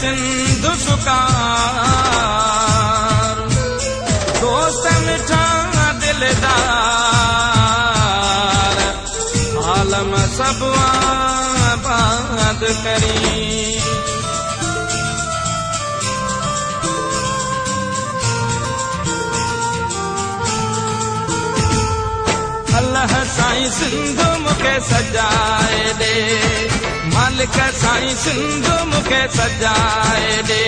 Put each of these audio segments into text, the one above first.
सिंधु सुकार, दोस्त मिठा दिलदार, आलम सब आबाद करी। अल्लाह साईं सिंधु मुखे सजाए दे, मालिक साईं सिंधु मुखे सजाए दे,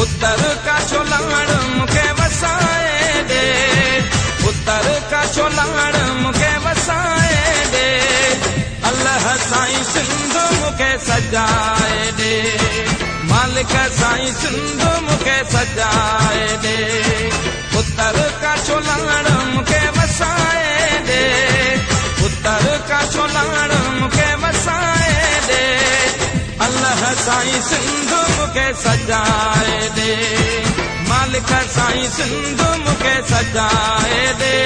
उत्तर का छोलाड़ मुखे वसाए दे, उत्तर का छोलाड़ मुखे वसाए दे। अल्लाह साईं सिंधु मुखे सजाए दे, मालिक साईं सिंधु मुखे सजाए दे, उत्तर का छोलाड़ मुखे वसाए दे, उत्तर का छोलाड़ मुखे वसाए दे। अल्लाह साईं सिंधु मुखे सजाए दे, मालिक साईं सिंधु मुखे सजाए दे।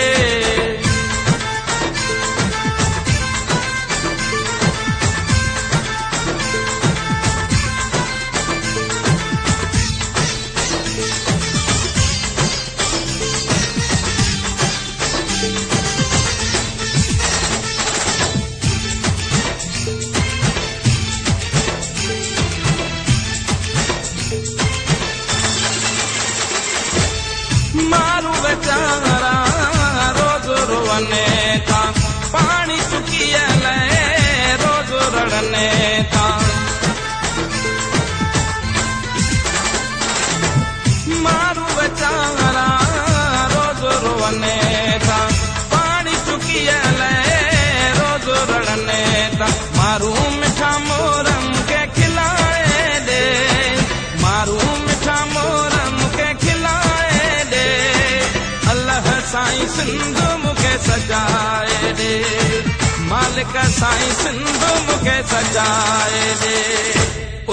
मारू बेचारा रोज रोवने था, पानी चुकियल रोज रड़ने था। मारू बेचारा रोज रोवने था, पानी चुकियल रोज रड़ने था। मारू मिठा मोरम के खिलाए दे, मारू मिठा मोरम के खिलाए दे। अल्लाह साईं सिंधु मुखे सजाए दे, मालिक साईं सिंधु मुखे सजाए दे,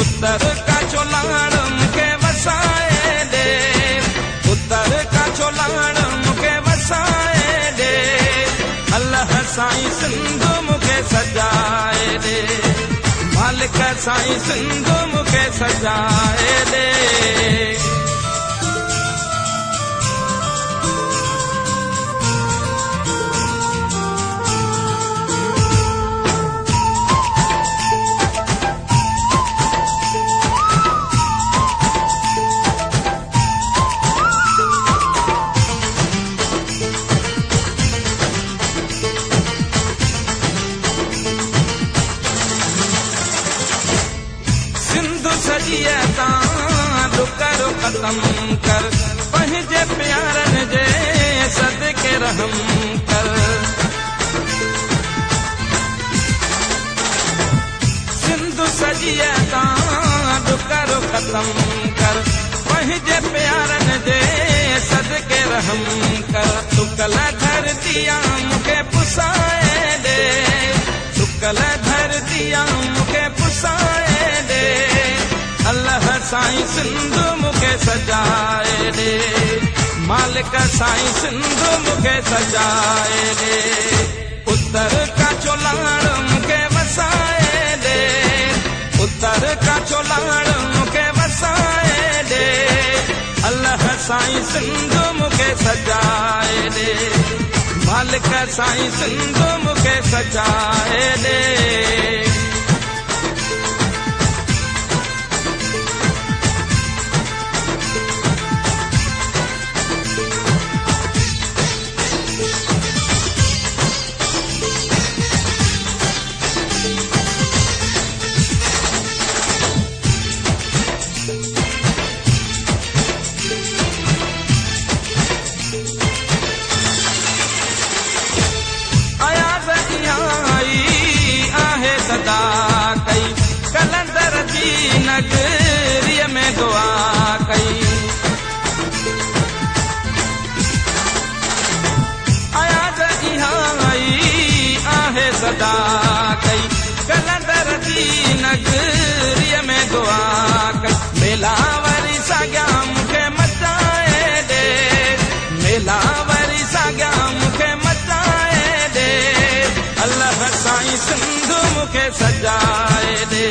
उत्तर का छोलाड़ मुखे वसाए दे, उत्तर का छोलाड़ मुखे वसाए दे। अल्लाह साईं सिंधु मुखे सजाए दे, मालिक साईं सिंधु मुखे सजाए दे। सजिए डुकर खत्म कर, पंहिंजे प्यारन जे सदके रहम कर। सिंधु सजिए डुकर खत्म कर, पंहिंजे प्यारन जे सदके रहम कर। सुकल धरतिया मुखे पुसाए दे, सुकल धरतिया मुखे पुसाए दे। अल्लाह साईं सिंधु मुखे सजाए दे, मालिक साईं सिंधु मुखे सजाए दे, उत्तर का छोलाड़ मुखे वसाए दे, उत्तर का छोलाड़ मुखे वसाए दे। अल्लाह साईं सिंधु मुखे सजाए दे, मालिक साईं सिंधु मुखे सजाए दे। नगरीअ में दुआ कई, आयात इहा आई आहे सदा कई। कलंदर जी नगरीअ में दुआ कई, मेला वरी साॻिया मुखे मचाए दे, मेला वरी साॻिया मुखे मचाए दे। अल्लाह साईं सिंधु मुखे सजाए दे,